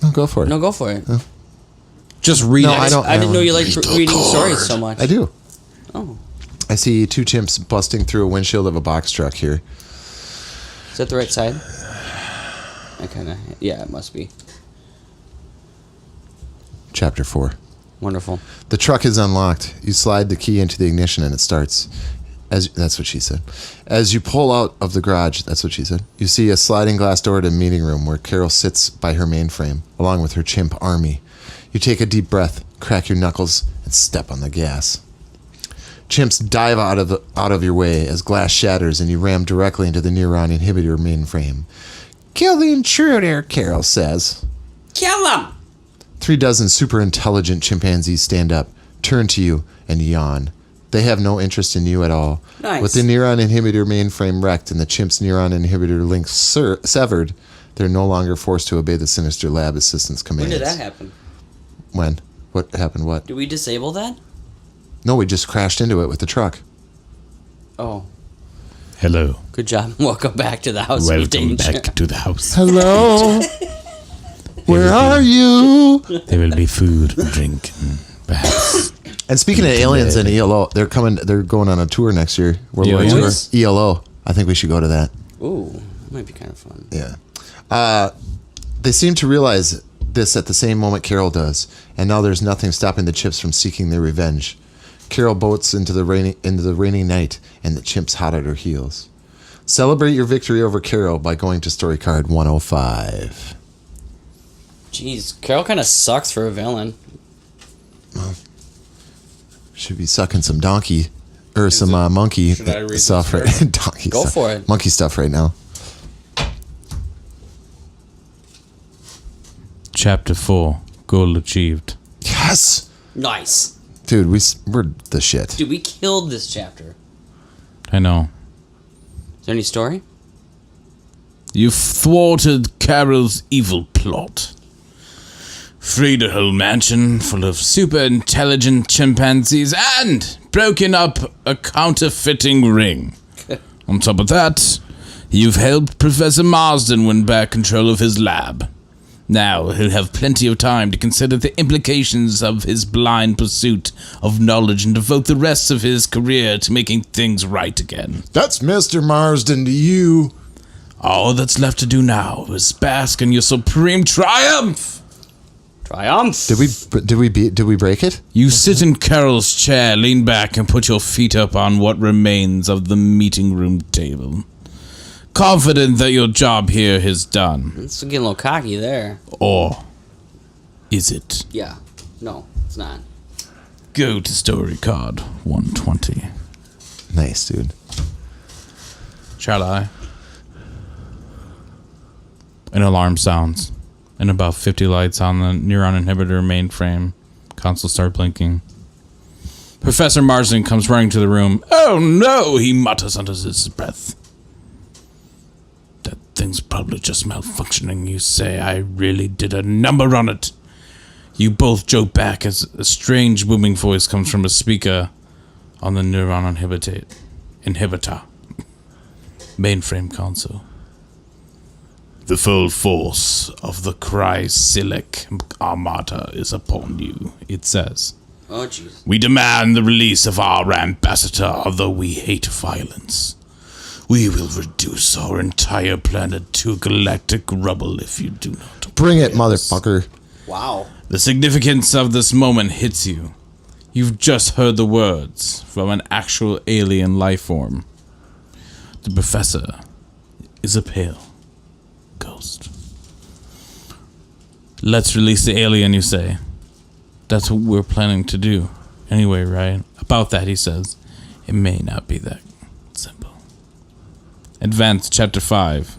No, go for it. No, go for it. Just read No, it. I don't. I didn't know you liked reading stories so much. I do. Oh. I see two chimps busting through a windshield of a box truck here. Is that the right side? I kind of... Yeah, it must be. Chapter 4. Wonderful. The truck is unlocked. You slide the key into the ignition and it starts. That's what she said. As you pull out of the garage, that's what she said, you see a sliding glass door to a meeting room where Carol sits by her mainframe, along with her chimp army. You take a deep breath, crack your knuckles, and step on the gas. Chimps dive out of your way as glass shatters and you ram directly into the neuron inhibitor mainframe. Kill the intruder, Carol says. Kill him! 36 super intelligent chimpanzees stand up, turn to you, and yawn. They have no interest in you at all. Nice. With the neuron inhibitor mainframe wrecked and the chimp's neuron inhibitor link severed, they're no longer forced to obey the sinister lab assistant's When commands. did that happen? When? What happened? What? Did we disable that? No, we just crashed into it with the truck. Oh. Hello. Good job. Welcome back to the house of Welcome danger. back to the house. Hello? Where are you? There will be food, drink, and perhaps. And speaking of aliens and ELO, they're going on a tour next year. World War Aliens? Tour. ELO. I think we should go to that. Ooh, that might be kind of fun. Yeah. They seem to realize this at the same moment Carol does, and now there's nothing stopping the chimps from seeking their revenge. Carol boats into the rainy night, and the chimp's hot at her heels. Celebrate your victory over Carol by going to story card 105. Jeez, Carol kind of sucks for a villain. Should be sucking some donkey or some monkey should I read stuff this right. Donkey Go stuff. for it. Monkey stuff right now. Chapter 4. Goal achieved. Yes, Nice. dude, we're the shit. Dude, we killed this chapter. I know. Is there any story? You thwarted Carol's evil plot. Freed a whole mansion full of super intelligent chimpanzees and broken up a counterfeiting ring. On top of that, you've helped Professor Marsden win back control of his lab. Now he'll have plenty of time to consider the implications of his blind pursuit of knowledge and devote the rest of his career to making things right again. That's Mr. Marsden to you. All that's left to do now is bask in your supreme triumph. Triumph! Did we break it? You sit in Carol's chair, lean back, and put your feet up on what remains of the meeting room table. Confident that your job here is done. It's getting a little cocky there. Or is it? Yeah. No, it's not. Go to story card 120. Nice, dude. Shall I? An alarm sounds, and about 50 lights on the neuron inhibitor mainframe console start blinking. Professor Marsden comes running to the room. Oh no, he mutters under his breath. That thing's probably just malfunctioning, you say. I really did a number on it. You both joke back as a strange booming voice comes from a speaker on the neuron inhibitor mainframe console. The full force of the Chrysilic Armada is upon you, it says. Oh, jeez. We demand the release of our ambassador, although we hate violence. We will reduce our entire planet to galactic rubble if you do not. Bring it, obey us. motherfucker. Wow. The significance of this moment hits you. You've just heard the words from an actual alien life form. The professor is a pale ghost. Let's release the alien, you say. That's what we're planning to do. Anyway, right? About that, he says, it may not be that simple. Advance Chapter 5.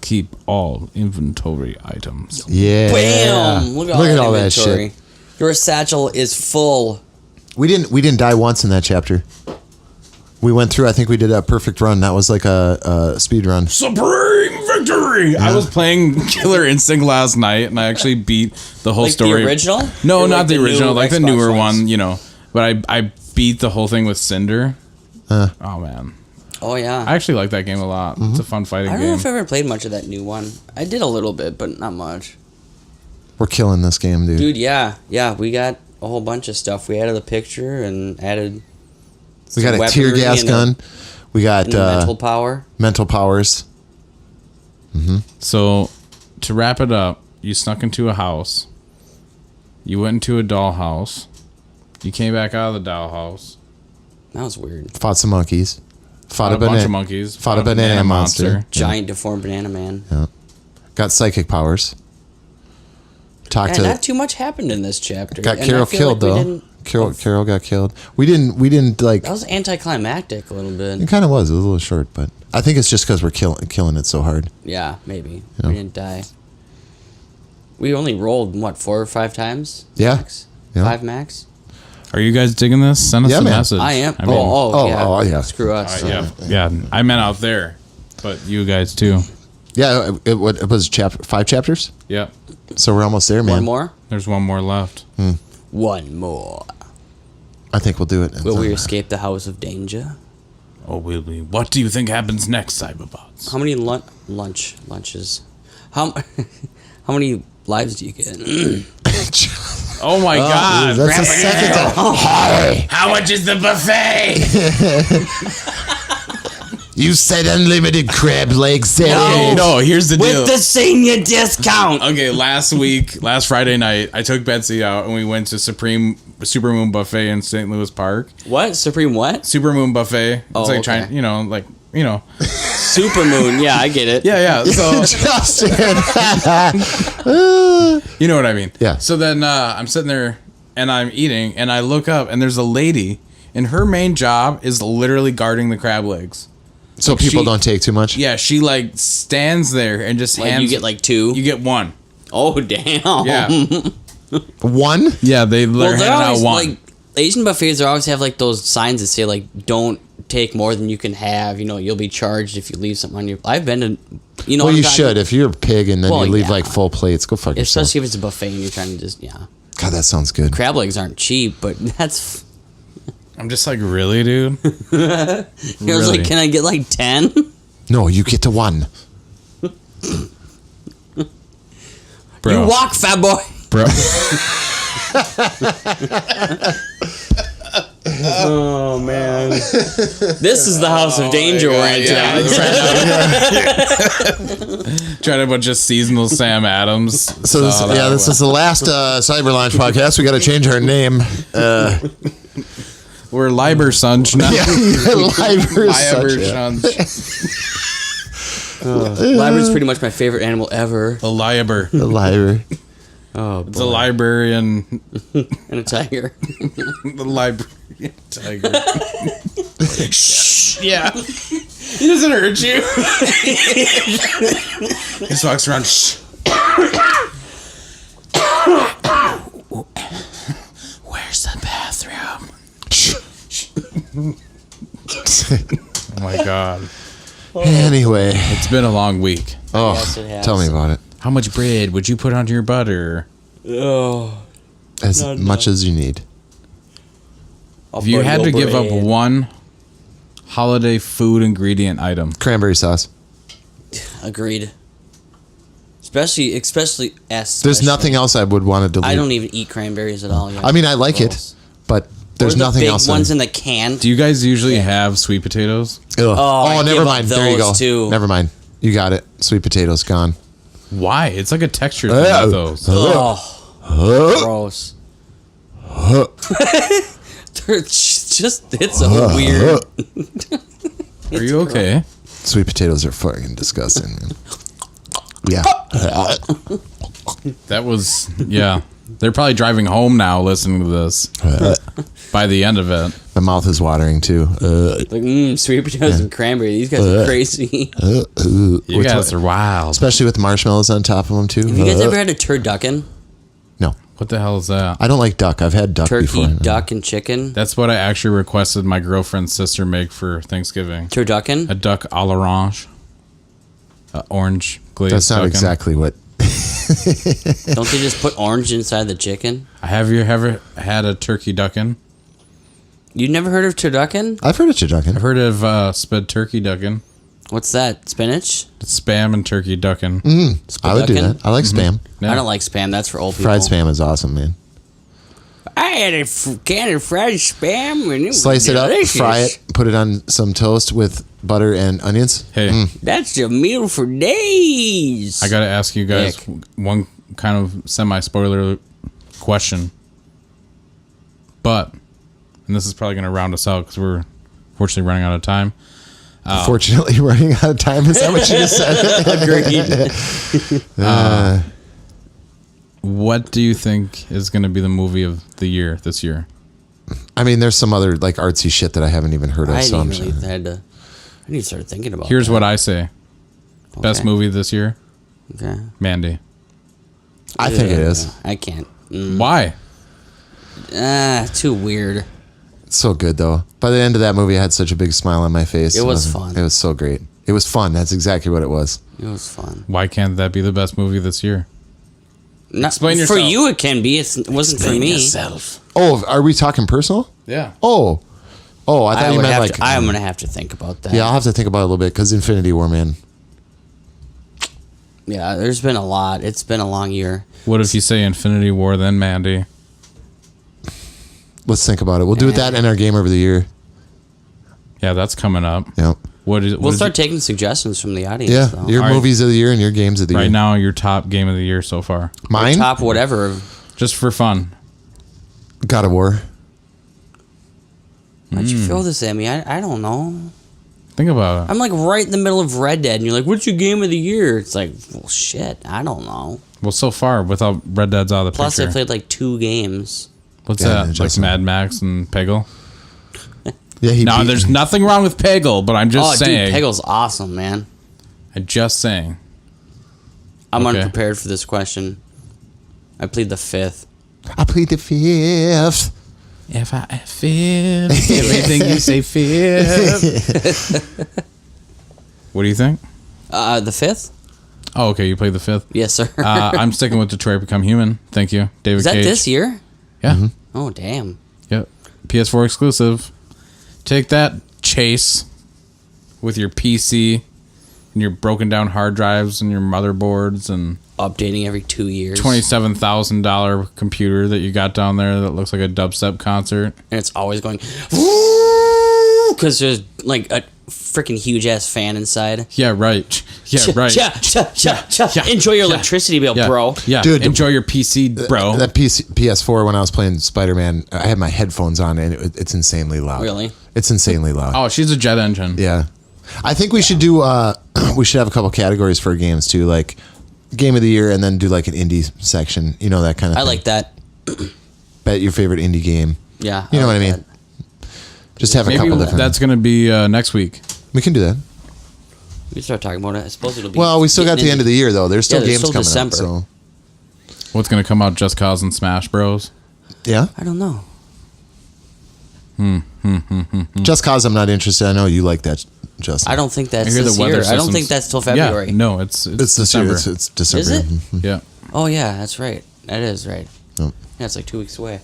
keep all inventory items. Yeah. Bam! Look at all that inventory. shit. Your satchel is full. We didn't die once in that chapter. We went through. I think we did a perfect run. That was like a speed run. Supreme victory! I was playing Killer Instinct last night, and I actually beat the whole Like story. the original? No, Or not like the the original, new like the Xbox newer ones? one, you know. But I beat the whole thing with Cinder. Oh man, Oh, yeah. I actually like that game a lot. It's a fun fighting I don't know game. if I ever played much of that new one. I did a little bit, but not much. We're killing this game, dude. Dude, yeah. Yeah, we got a whole bunch of stuff. We added a picture and added We got some a tear weaponry gas and gun. We got and mental power. mental powers. So, to wrap it up, you snuck into a house. You went into a dollhouse. You came back out of the dollhouse. That was weird. Fought some monkeys. Fought A bunch of monkeys. Fought a banana monster. Giant deformed banana man. Got psychic powers. Talked Yeah, to. not too much happened in this chapter. Got and I Carol feel killed like we though. didn't- Carol got killed. We didn't like. That was anticlimactic a little bit. It kind of was. It was a little short, but I think it's just because we're killing it so hard. Yeah, maybe. Yeah. We didn't die. We only rolled, what, 4 or 5 times? Yeah. Max? Yeah. 5 max? Are you guys digging this? Send us Yeah, a man. message. I am. I mean, oh, yeah. Screw us. yeah. I meant out there, but you guys too. Yeah, it was 5 chapters, Yep. so we're almost there, man. One more? There's one more left. One more. I think we'll do it. Will we escape the house of danger? Oh, will we? What do you think happens next, Cyberbots? How many lunches? How many lives do you get? Oh my God! That's the second time. How much is the buffet? You said unlimited crab legs. No, here's the deal. With the senior discount. Okay, last Friday night, I took Betsy out and we went to Supermoon Buffet in St. Louis Park. What? Supreme what? Supermoon Buffet. It's Oh, like okay. trying, Supermoon. Yeah, I get it. Yeah. So Justin. you know what I mean. Yeah. So then I'm sitting there and I'm eating and I look up and there's a lady and her main job is literally guarding the crab legs. So Like people she- don't take too much. Yeah, she like stands there and just Like hands. you get like 2. You get one. Oh damn. Yeah. One. Yeah, they're handing they're out always one. like Asian buffets. They always have like those signs that say like "Don't take more than you can have." You know, you'll be charged if you leave something on your. I've been to, you know. Well, I'm you talking- should. If you're a pig and then Well, you leave yeah. like full plates, go fuck yourself. Especially if it's a buffet and you're trying to just God, that sounds good. crab legs aren't cheap, but that's. I'm just like, really, dude? I was Really? like, can I get like 10? No, you get to 1. Bro. You walk, fat boy. Bro. Oh man, this is the house of danger we're in today. Tried a bunch of seasonal Sam Adams. So this is the last Cyber Launch podcast. We got to change our name. We're Liber Sunch now. Liber Liber Sunch, Library's pretty much my favorite animal ever. The Liber. The Liber. Oh, It's a librarian. and a tiger. The librarian tiger. Shh. Yeah. He doesn't hurt you. He just walks around. Shh. Where's the bathroom? Oh my God. Anyway, It's been a long week. oh, Yes, it has. tell me about it. How much bread would you put onto your butter? Oh, As much as you need. If you had to give up one holiday food ingredient item, Cranberry sauce. Agreed. Especially There's nothing else I would want to delete. I don't even eat cranberries at all. Yet. I mean, I like Gross. it, but there's Or the nothing big else. ones in the can. do you guys usually have sweet potatoes? Ugh. I Oh, give never up mind. There you go. those, too. Never mind. You got it. Sweet potatoes gone. Why? It's like a texture thing with those. Oh, gross. It's so weird. Are you okay? Sweet potatoes are fucking disgusting, man. Yeah. That was, yeah. They're probably driving home now listening to this by the end of it. My mouth is watering too. Like, sweet potatoes and cranberry. These guys are crazy. You guys are wild. Especially with marshmallows on top of them too. Have you guys ever had a turducken? No, What the hell is that? I don't like duck. I've had duck Turkey, before. duck, and chicken. That's what I actually requested my girlfriend's sister make for Thanksgiving. Turducken? A duck à l'orange. Orange glazed That's not ducken. exactly what. Don't they just put orange inside the chicken? Have you ever had a turkey duckin? You never heard of turducken? I've heard of turducken. I've heard of sped turkey duckin. What's that? Spinach? It's spam and turkey duckin. I would do Spaducken? that. I like spam. Yeah. I don't like spam. That's for old people. Fried spam is awesome, man. I had a can of fried spam and it was Slice it up, delicious. fry it, put it on some toast with butter and onions. Hey, That's a meal for days. I gotta ask you guys Nick. one kind of semi-spoiler question. But, and this is probably gonna round us out because we're fortunately running out of time. Unfortunately, running out of time. Is that what you just said? Agreed. What do you think is gonna be the movie of the year this year? I mean, there's some other like artsy shit that I haven't even heard of. I So I'm didn't really sure. had to. I need to start thinking about. Here's that. what I say: best Okay. movie this year, Okay. Mandy. I think it is. I can't. Why? Too weird. It's so good though. By the end of that movie, I had such a big smile on my face. It was wasn't- fun. It was so great. It was fun. That's exactly what it was. It was fun. Why can't that be the best movie this year? Not, Explain For yourself. you, it can be. It wasn't for me. Oh, are we talking personal? Yeah. Oh, I thought you meant like. I'm gonna have to think about that. yeah, I'll have to think about it a little bit because Infinity War, man. Yeah, there's been a lot. It's been a long year. What if you say Infinity War then Mandy? Let's think about it. We'll do that in our game of the year. Yeah, that's coming up. Yep. What is? We'll start taking suggestions from the audience. Yeah, though. your All right. movies of the year and your games of the right year. now your top game of the year so far, Mine, Top whatever. just for fun. God of War. Why'd you throw this at me? I don't know. Think about it. I'm like right in the middle of Red Dead, and you're like, "What's your game of the year?" It's like, well, shit, I don't know. Well, so far without Red Dead's out of the Plus, I picture. played like 2 games. What's Yeah, that? Like Justin. Mad Max and Peggle? Yeah, he No, beat- there's nothing wrong with Peggle, but I'm just saying. Dude, Peggle's awesome, man. I'm just saying. I'm Okay. unprepared for this question. I plead the 5th. I played the fifth. If I feel everything you say, feel. What do you think? The 5th? Oh, okay. You played the fifth. Yes, sir. I'm sticking with Detroit Become Human. Thank you, David Is that Cage. this year? Yeah. Oh, damn. Yep. PS4 exclusive. Take that, Chase, with your PC and your broken down hard drives and your motherboards and Updating every 2 years. $27,000 computer that you got down there that looks like a dubstep concert. And it's always going... Because there's like a freaking huge ass fan inside. Yeah, right. Yeah, right. Yeah. Enjoy your electricity bill, Yeah. bro. Yeah, Dude, enjoy your PC, bro. That PS4 when I was playing Spider-Man, I had my headphones on and it's insanely loud. Really? It's insanely loud. Oh, she's a jet engine. Yeah. I think we should do we should have a couple categories for games too, like game of the year and then do like an indie section, you know, that kind of I thing. like that. Bet your favorite indie game. Yeah. You know what I like mean? Just have a Maybe couple different. that's going to be next week. We can do that. that. We start talking about it. I suppose it'll be. Well, we still got the end of the year though. There's still Yeah, there's games still coming December. up. So What's going to come out? Just Cause and Smash Bros. yeah. I don't know. Just Cause I'm not interested. I know you like that, Justin. I don't think that's I hear this the weather year. I don't systems- think that's till February. Yeah, no, it's It's this December. year. It's December. Is it? Mhm. Yeah. Oh yeah, that's right. That is right. Yep. Yeah, it's like 2 weeks away.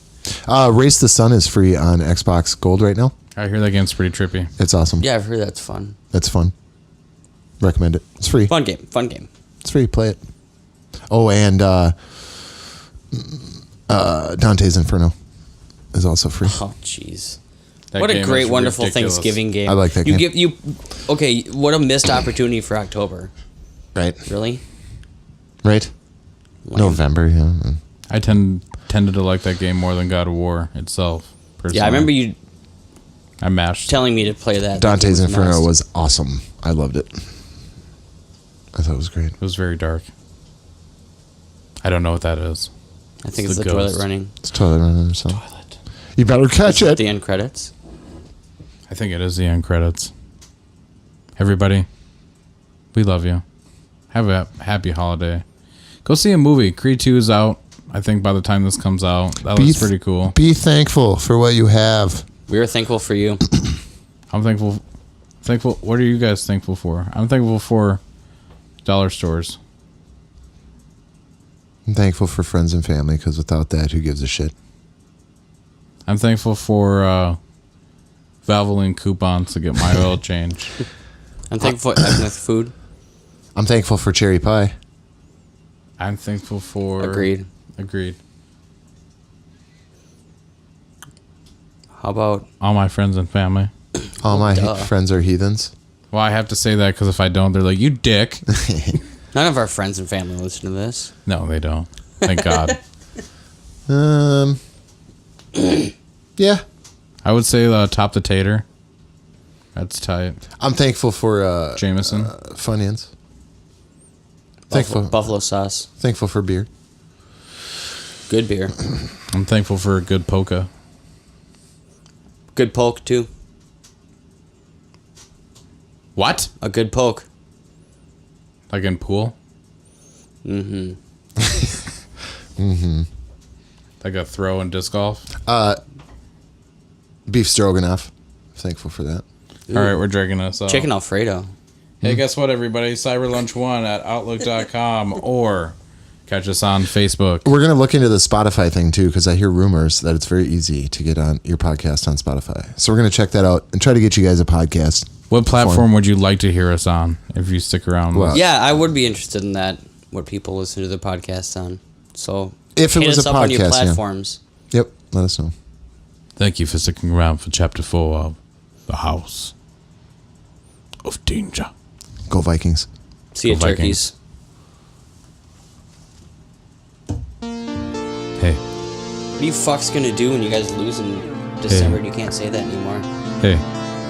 Race the Sun is free on Xbox Gold right now. I hear that game's pretty trippy. It's awesome. Yeah, I've heard that's fun. It's fun. Recommend it. It's free. Fun game. Fun game. It's free. Play it. Oh, and Dante's Inferno is also free. Oh jeez. That What a game great, is wonderful ridiculous. Thanksgiving game. I like that you game. Okay, what a missed opportunity for October. Right. Really? Right. November. Yeah. I tended to like that game more than God of War itself. Personally. Yeah, I remember you I mashed. telling me to play that. Dante's That game Inferno nice. was awesome. I loved it. I thought it was great. It was very dark. I don't know what that is. I think It's it's the the toilet ghost. running. It's toilet running or something. You better catch Is it it. the end credits? I think it is the end credits. Everybody, we love you. Have a happy holiday. Go see a movie. Creed 2 is out. I think by the time this comes out, that looks pretty cool. Be thankful for what you have. We are thankful for you. I'm thankful. What are you guys thankful for? I'm thankful for dollar stores. I'm thankful for friends and family because without that, who gives a shit? I'm thankful for Valvoline coupons to get my oil change. I'm thankful for ethnic food. I'm thankful for cherry pie. I'm thankful for... Agreed. Agreed. How about All my friends and family. All my duh. friends are heathens. Well, I have to say that because if I don't, they're like, you dick. none of our friends and family listen to this? No, they don't. Thank God. Yeah. I would say Top the Tater. That's tight. I'm thankful for Jameson. Funyuns. Buffalo sauce. Thankful for beer. Good beer. I'm thankful for a good polka. Good poke, too. What? A good poke. Like in pool? Mm-hmm. Like a throw in disc golf? Beef stroganoff. Thankful for that. All right, we're drinking this up. Chicken Alfredo. Hey, guess what, everybody? Cyberlunch1 at Outlook.com or catch us on Facebook. We're gonna look into the Spotify thing too because I hear rumors that it's very easy to get on your podcast on Spotify. So we're gonna check that out and try to get you guys a podcast. What platform would you like to hear us on if you stick around? Well, Yeah, I would be interested in that. What people listen to the podcast on. So If it hit was us a up on your podcast, yeah. platforms. Yep. Let us know. Thank you for sticking around for Chapter 4 of The House of Danger. Go Vikings. See you, Go Vikings. turkeys. Hey, What are you fucks gonna do when you guys lose in December and you can't say that anymore? hey,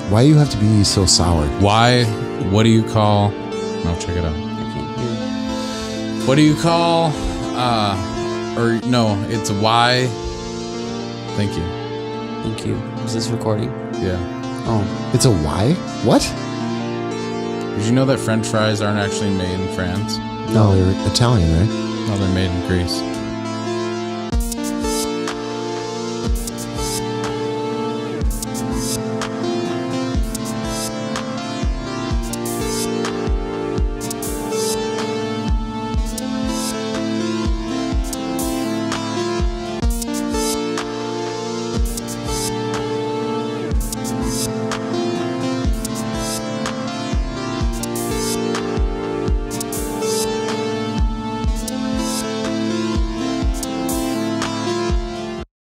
Why do you have to be so sour? why, what do you call, no, check it out. I can't hear. What do you call, or no, it's why, thank you. Thank you. Is this recording? Yeah. Oh. It's a why? What? Did you know that French fries aren't actually made in France? No, they're Italian, right? No, they're made in Greece.